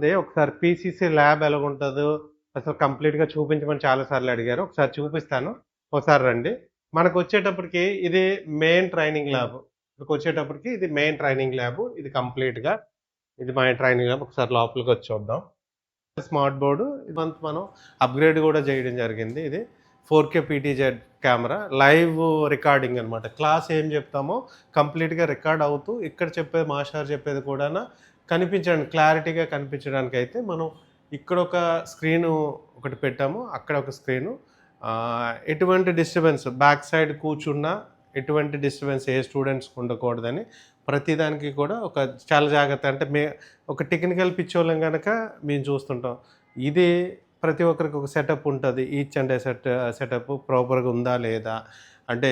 ఉంది. ఒకసారి PCC lab ఎలాగుంటదో అసలు కంప్లీట్‌గా చూపించమని చాలా సార్లు అడిగారు. ఒకసారి చూపిస్తాను. ఒకసారి రండి. మనకొచ్చేటప్పటికి ఇది మెయిన్ ట్రైనింగ్ ల్యాబ్. ఇక్కడికొచ్చేటప్పటికి ఇది మెయిన్ ట్రైనింగ్ ల్యాబ్. ఇది కంప్లీట్‌గా ఇది మెయిన్ ట్రైనింగ్ ల్యాబ్. ఒకసారి లోపలికొచ్చి చూద్దాం. Smart board. ఈ మంత్ మనం అప్‌గ్రేడ్ గూడా చేయడం జరిగింది. ఇది 4K PTZ camera. Live recording అనమాట. క్లాస్ ఏం చెప్తామో కంప్లీట్‌గా రికార్డ్ అవుతూ ఇక్కడ చెప్పేది మాస్టర్ చెప్పేది కూడాను క్లారిటీగా కనిపించడానికైతే మనం ఇక్కడొక స్క్రీను ఒకటి పెట్టాము. అక్కడ ఒక స్క్రీను. ఎటువంటి డిస్టర్బెన్స్ బ్యాక్ సైడ్ కూర్చున్నా ఎటువంటి డిస్టర్బెన్స్ ఏ స్టూడెంట్స్‌కి ఉండకూడదని ప్రతిదానికి కూడా ఒక చాలా జాగ్రత్త అంటే ఒక టెక్నికల్ పిచ్చోళ్ళం గనక మేము చూస్తుంటాం. ఇది ప్రతి ఒక్కరికి ఒక సెటప్ ఉంటది. ఈచ్ అండ్ సెటప్ ప్రాపర్‌గా ఉందా లేదా? అంటే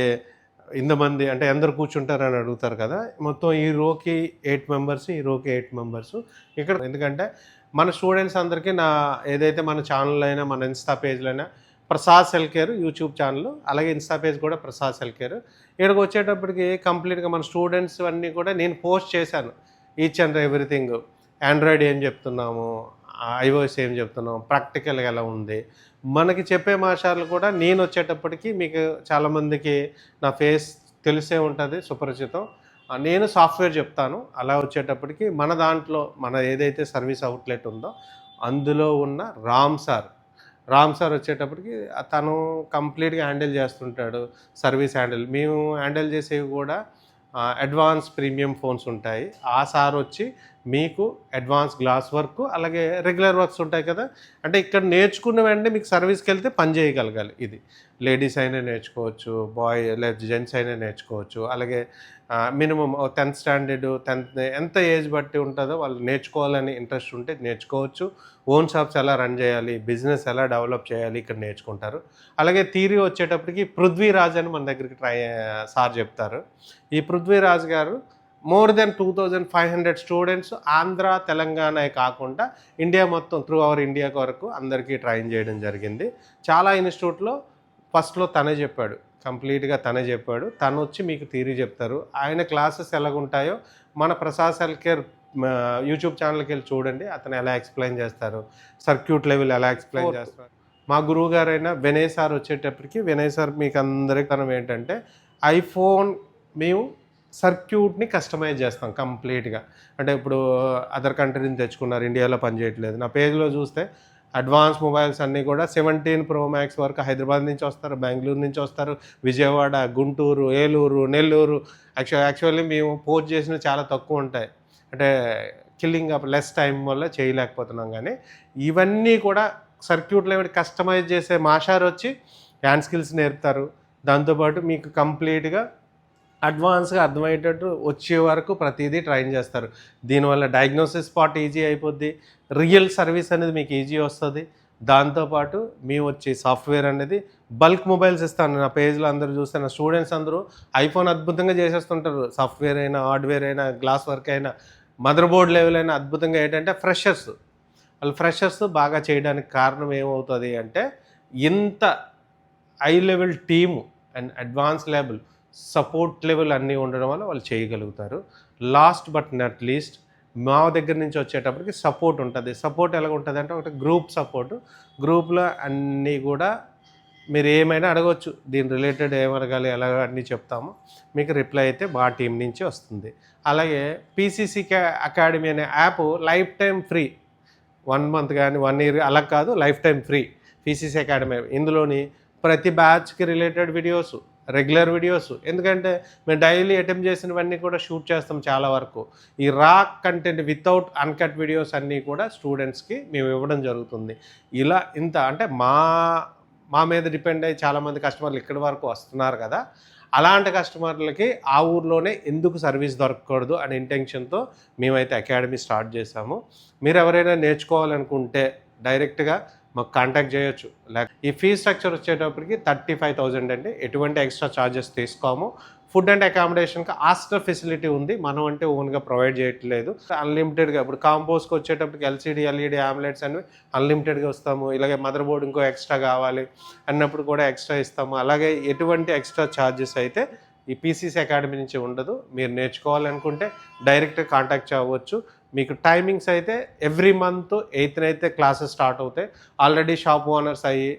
ఇంతమంది అంటే అందరూ కూర్చుంటారని అడుగుతారు కదా! మొత్తం ఈ రోకి 8 మెంబర్స్, ఈ రోకి 8 మెంబర్స్. ఇక్కడ ఎందుకంటే మన స్టూడెంట్స్ అందరికీ ఏదైతే మన ఛానల్ అయినా, మన ఇన్‌స్టా పేజ్‌లో అయినా Prasad cell care YouTube channel, అలాగే ఇన్‌స్టా పేజ్ కూడా ప్రసాద్ సెల్ కేర్. ఇక్కడికొచ్చేటప్పటికి కంప్లీట్‌గా మన స్టూడెంట్స్ అన్నీ కూడా నేను పోస్ట్ చేశాను. Each and everything. ఆండ్రాయిడ్ ఏం చెప్తున్నాము, ఐఓఎస్ ఏం చెప్తున్నాం, ప్రాక్టికల్‌గా ఎలా ఉంది. మనకి చెప్పే మాస్టార్లు కూడా నేనొచ్చేటప్పటికి మీకు చాలామందికి నా ఫేస్ తెలిసే ఉంటది సుపరిచితం. నేను సాఫ్ట్‌వేర్ చెప్తాను. అలా వచ్చేటప్పటికి మన దాంట్లో మన ఏదైతే సర్వీస్ అవుట్‌లెట్ ఉందో అందులో ఉన్న రామ్ సార్ వచ్చేటప్పటికి తను కంప్లీట్‌గా హ్యాండిల్ చేస్తుంటాడు. Service handle. మేము హ్యాండిల్ చేసేవి కూడా అడ్వాన్స్ ప్రీమియం ఫోన్స్ ఉంటాయి. ఆ సార్ వచ్చి మీకు అడ్వాన్స్ గ్లాస్ వర్క్ అలాగే రెగ్యులర్ వర్క్స్ ఉంటాయి కదా! అంటే ఇక్కడ నేర్చుకున్న వెంటనే మీకు సర్వీస్‌కెళ్తే పని చేయగలగాలి ఇది. లేడీస్ అయినా నేర్చుకోవచ్చు, లేదా జెంట్స్ అయినా నేర్చుకోవచ్చు. అలాగే మినిమమ్ 10th స్టాండర్డ్, 10th ఎంత ఏజ్ బట్టి ఉంటుందో వాళ్ళు నేర్చుకోవాలని ఇంట్రెస్ట్ ఉంటే నేర్చుకోవచ్చు. ఓన్ షాప్స్ ఎలా రన్ చేయాలి, బిజినెస్ ఎలా డెవలప్ చేయాలి ఇక్కడ నేర్చుకుంటారు. అలాగే థియరీ వచ్చేటప్పటికి పృథ్వీరాజ్ అని మన దగ్గరికి సార్ చెప్తారు. ఈ పృథ్వీరాజ్ గారు మోర్ దెన్ 2500 స్టూడెంట్స్ ఆంధ్ర, తెలంగాణే కాకుండా ఇండియా మొత్తం త్రూ అవర్ ఇండియా వరకు అందరికీ ట్రైన్ చేయడం జరిగింది. చాలా ఇన్‌స్టిట్యూట్‌లో ఫస్ట్‌లో తనే చెప్పాడు. కంప్లీట్‌గా తనే చెప్పాడు. తనొచ్చి మీకు థియరీ చెప్తారు. ఆయన క్లాసెస్ ఎలాగుంటాయో మన ప్రసాద్ సెల్ కేర్ యూట్యూబ్ ఛానల్‌కెళ్ళి చూడండి. అతను ఎలా ఎక్స్‌ప్లెయిన్ చేస్తారు, సర్క్యూట్ లెవెల్ ఎలా ఎక్స్‌ప్లెయిన్ చేస్తారు. మా గురువుగారైన వినయ్ సార్ వచ్చేటప్పటికి వినయ్ సార్ మీకు అందరికీ తనం ఏంటంటే ఐఫోన్ మేము సర్క్యూట్‌ని కస్టమైజ్ చేస్తాం కంప్లీట్‌గా. అంటే ఇప్పుడు అదర్ కంట్రీ నుంచి తెచ్చుకున్నారు. ఇండియాలో పనిచేయట్లేదు. నా పేజ్‌లో చూస్తే అడ్వాన్స్ మొబైల్స్ అన్నీ కూడా 17 ప్రో మ్యాక్స్ వరకు హైదరాబాద్ నుంచి వస్తారు, బెంగుళూరు నుంచి వస్తారు, విజయవాడ, గుంటూరు, ఏలూరు, నెల్లూరు. యాక్చువల్లీ మేము పోస్ట్ చేసినవి చాలా తక్కువ ఉంటాయి. అంటే కిల్లింగ్ ఆఫ్ లెస్ టైం వల్ల చేయలేకపోతున్నాం. కానీ ఇవన్నీ కూడా సర్క్యూట్ లెవెల్ కస్టమైజ్ చేసే మాస్టార్ వచ్చి హ్యాండ్ స్కిల్స్ నేర్పుతారు. దాంతోపాటు మీకు కంప్లీట్‌గా అడ్వాన్స్‌గా అర్థమయ్యేటట్టు వచ్చే వరకు ప్రతిదీ ట్రైన్ చేస్తారు. దీనివల్ల డయాగ్నోసిస్ పార్ట్ ఈజీ అయిపోద్ది. రియల్ సర్వీస్ అనేది మీకు ఈజీ వస్తుంది. దాంతోపాటు మేము వచ్చి సాఫ్ట్‌వేర్ అనేది బల్క్ మొబైల్స్ ఇస్తాను. నా పేజ్‌లో అందరూ చూస్తే నా స్టూడెంట్స్ అందరూ ఐఫోన్ అద్భుతంగా చేసేస్తుంటారు. సాఫ్ట్‌వేర్ అయినా, హార్డ్‌వేర్ అయినా, గ్లాస్ వర్క్ అయినా, మదర్ బోర్డ్ లెవెల్ అయినా అద్భుతంగా ఏంటంటే వాళ్ళు ఫ్రెషర్స్ బాగా చేయడానికి కారణం ఏమవుతుంది అంటే ఇంత high level team and advance level support level అన్నీ ఉండడం వల్ల వాళ్ళు చేయగలుగుతారు. లాస్ట్ బట్ నాట్ లీస్ట్ మా దగ్గర నుంచి వచ్చేటప్పటికి సపోర్ట్ ఉంటుంది. సపోర్ట్ ఎలాగ ఉంటుంది అంటే ఒకటి గ్రూప్ సపోర్టు. గ్రూప్లో అన్నీ కూడా మీరు ఏమైనా అడగవచ్చు. దీని రిలేటెడ్ ఏం అడగాలి ఎలాగ అన్నీ చెప్తాము. మీకు రిప్లై అయితే మా టీం నుంచి వస్తుంది. అలాగే పీసీసీ అకాడమీ అనే app life time free. 1 month కానీ 1 ఇయర్ అలా కాదు, life time free PCC academy. ఇందులోని ప్రతి బ్యాచ్కి రిలేటెడ్ వీడియోస్, రెగ్యులర్ వీడియోస్. ఎందుకంటే మేము డైలీ అటెంప్ట్ చేసినవన్నీ కూడా షూట్ చేస్తాం చాలా వరకు. ఈ రా కంటెంట్ వితౌట్ అన్కట్ వీడియోస్ అన్నీ కూడా స్టూడెంట్స్కి మేము ఇవ్వడం జరుగుతుంది. ఇలా అంటే మా మీద డిపెండ్ అయ్యి చాలామంది కస్టమర్లు ఇక్కడి వరకు వస్తున్నారు కదా! అలాంటి కస్టమర్లకి ఆ ఊర్లోనే ఎందుకు సర్వీస్ దొరకకూడదు అనే ఇంటెన్షన్‌తో మేమైతే అకాడమీ స్టార్ట్ చేశాము. మీరు ఎవరైనా నేర్చుకోవాలనుకుంటే డైరెక్ట్‌గా మాకు కాంటాక్ట్ చేయొచ్చు. ఈ ఫీజ్ స్ట్రక్చర్ వచ్చేటప్పటికి 35,000 అండి. ఎటువంటి ఎక్స్ట్రా ఛార్జెస్ తీసుకోము. ఫుడ్ అండ్ అకామిడేషన్‌కి హాస్టల్ ఫెసిలిటీ ఉంది. మనం అంటే ఓన్గా ప్రొవైడ్ చేయట్లేదు. అన్లిమిటెడ్గా ఇప్పుడు కాంపోస్ట్కి వచ్చేటప్పటికి ఎల్సీడీ, ఎల్ఈడీ ఆమ్లెట్స్ అనేవి అన్లిమిటెడ్గా ఇస్తాము. ఇలాగే మదర్ బోర్డ్ ఇంకో ఎక్స్ట్రా కావాలి అన్నప్పుడు కూడా ఎక్స్ట్రా ఇస్తాము. అలాగే ఎటువంటి ఎక్స్ట్రా ఛార్జెస్ అయితే ఈ పీసీసీ అకాడమీ నుంచి ఉండదు. మీరు నేర్చుకోవాలనుకుంటే డైరెక్ట్గా కాంటాక్ట్ అవ్వచ్చు. మీకు టైమింగ్స్ అయితే ఎవ్రీ మంత్ 8th అయితే క్లాసెస్ స్టార్ట్ అవుతాయి. ఆల్రెడీ షాప్ ఓనర్స్ అయ్యి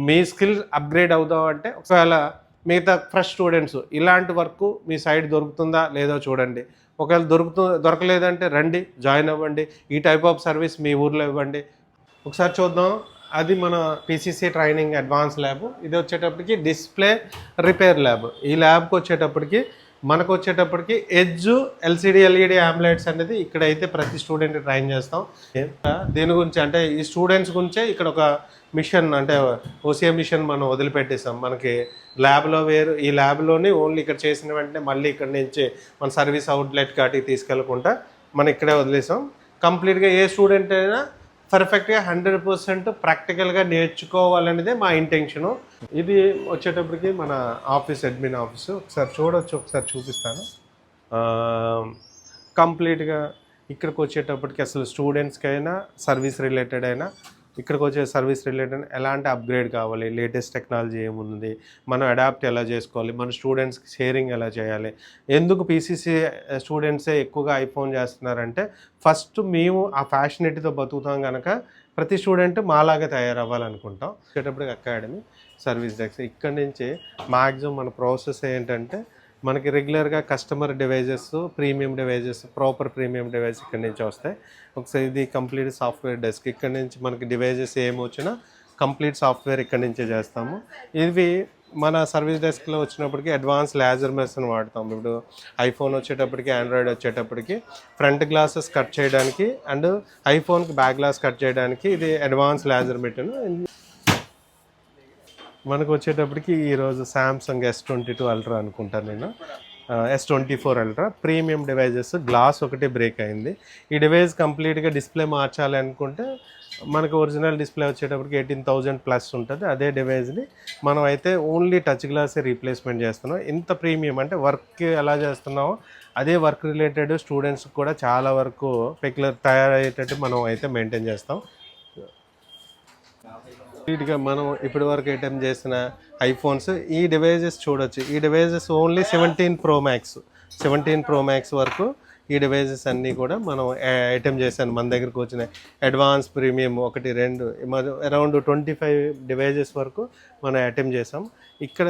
మీ స్కిల్ అప్గ్రేడ్ అవుదాం అంటే ఒకవేళ మిగతా ఫ్రెష్ స్టూడెంట్స్ ఇలాంటి వర్క్ మీ సైడ్ దొరుకుతుందా లేదో చూడండి. ఒకవేళ దొరకలేదంటే రండి, జాయిన్ అవ్వండి. ఈ టైప్ ఆఫ్ సర్వీస్ మీ ఊర్లో ఇవ్వండి. ఒకసారి చూద్దాం. అది మన పీసీసీ ట్రైనింగ్ అడ్వాన్స్ ల్యాబ్. ఇది వచ్చేటప్పటికి డిస్ప్లే రిపేర్ ల్యాబ్. ఈ ల్యాబ్కి వచ్చేటప్పటికి మనకు వచ్చేటప్పటికి ఎడ్జ్ ఎల్సిడి ఎల్ఈడి ఆంబ్లెట్స్ అనేది ఇక్కడైతే ప్రతి స్టూడెంట్ ట్రైన్ చేస్తాం. దీని గురించి అంటే ఈ స్టూడెంట్స్ గురించే ఇక్కడ ఒక మిషన్ అంటే ఓసిఏ మిషన్ మనం వదిలిపెట్టేసాం. మనకి ల్యాబ్లో వేరు, ఈ ల్యాబ్లోని ఓన్లీ ఇక్కడ చేసిన వెంటనే మళ్ళీ ఇక్కడ నుంచి మన సర్వీస్ అవుట్లెట్ కాటికి తీసుకెళ్లకుండా మనం ఇక్కడే వదిలేసాం. కంప్లీట్గా ఏ స్టూడెంట్ అయినా పర్ఫెక్ట్గా 100% ప్రాక్టికల్గా నేర్చుకోవాలనేదే మా ఇంటెన్షను. ఇది వచ్చేటప్పటికి మన ఆఫీస్, అడ్మిన్ ఆఫీసు. ఒకసారి చూడవచ్చు, ఒకసారి చూపిస్తాను. కంప్లీట్గా ఇక్కడికి వచ్చేటప్పటికి అసలు స్టూడెంట్స్కైనా సర్వీస్ రిలేటెడ్ అయినా ఇక్కడికి వచ్చే సర్వీస్ రిలేటెడ్ ఎలాంటి అప్గ్రేడ్ కావాలి, లేటెస్ట్ టెక్నాలజీ ఏముంది, మనం అడాప్ట్ ఎలా చేసుకోవాలి, మన స్టూడెంట్స్కి షేరింగ్ ఎలా చేయాలి. ఎందుకు పీసీసీ స్టూడెంట్సే ఎక్కువగా ఐఫోన్ చేస్తున్నారంటే ఫస్ట్ మేము ఆ ఫ్యాషనిటీతో బతుకుతాం కనుక ప్రతి స్టూడెంట్ మాలాగా తయారవ్వాలనుకుంటాం. వచ్చేటప్పటికి అకాడమీ, సర్వీస్ డెస్క్. ఇక్కడి నుంచి మ్యాక్సిమం మన ప్రాసెస్ ఏంటంటే మనకి రెగ్యులర్గా customer devices, premium devices, proper premium device ఇక్కడి నుంచి వస్తాయి. ఒకసారి ఇది కంప్లీట్ సాఫ్ట్వేర్ డెస్క్. ఇక్కడ నుంచి మనకి డివైజెస్ ఏమి వచ్చినా కంప్లీట్ సాఫ్ట్వేర్ ఇక్కడి నుంచే చేస్తాము. ఇవి మన సర్వీస్ డెస్క్లో వచ్చినప్పటికి అడ్వాన్స్ లేజర్ మెషిన్ వాడతాం. ఇప్పుడు ఐఫోన్ వచ్చేటప్పటికి, ఆండ్రాయిడ్ వచ్చేటప్పటికి ఫ్రంట్ గ్లాసెస్ కట్ చేయడానికి అండ్ ఐఫోన్కి బ్యాక్ గ్లాస్ కట్ చేయడానికి ఇది అడ్వాన్స్ లేజర్ మెషిన్. మనకు వచ్చేటప్పటికి ఈరోజు శాంసంగ్ S22 అల్ట్రా అనుకుంటాను నేను, S24 ultra premium devices. Glass ఒకటి బ్రేక్ అయింది. ఈ డివైస్ కంప్లీట్గా డిస్ప్లే మార్చాలి అనుకుంటే మనకు ఒరిజినల్ డిస్ప్లే వచ్చేటప్పటికి 18,000 ప్లస్ ఉంటుంది. అదే డివైస్ని మనం అయితే ఓన్లీ టచ్ గ్లాసే రీప్లేస్మెంట్ చేస్తున్నాం. ఇంత ప్రీమియం అంటే వర్క్ ఎలా చేస్తున్నామో అదే వర్క్ రిలేటెడ్ స్టూడెంట్స్కి కూడా చాలా వరకు పెక్యులర్ తయారయ్యేటట్టు మనం అయితే మెయింటైన్ చేస్తాం. కంప్లీట్గా మనం ఇప్పటి వరకు అటెంప్ట్ చేసిన ఐఫోన్స్, ఈ డివైజెస్ చూడొచ్చు. ఈ డివైజెస్ ఓన్లీ 17 Pro Max వరకు ఈ డివైజెస్ అన్నీ కూడా మనం అటెంప్ట్ చేశాను. మన దగ్గరకు వచ్చిన అడ్వాన్స్ ప్రీమియం 1, 2 అరౌండ్ 25 డివైజెస్ వరకు మనం అటెంప్ట్ చేసాం. ఇక్కడ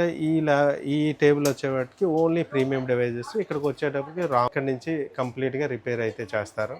ఈ టేబుల్ వచ్చేవాటికి ఓన్లీ ప్రీమియం డివైజెస్. ఇక్కడికి వచ్చేటప్పటికి ఇక్కడి నుంచి కంప్లీట్గా రిపేర్ అయితే చేస్తారు.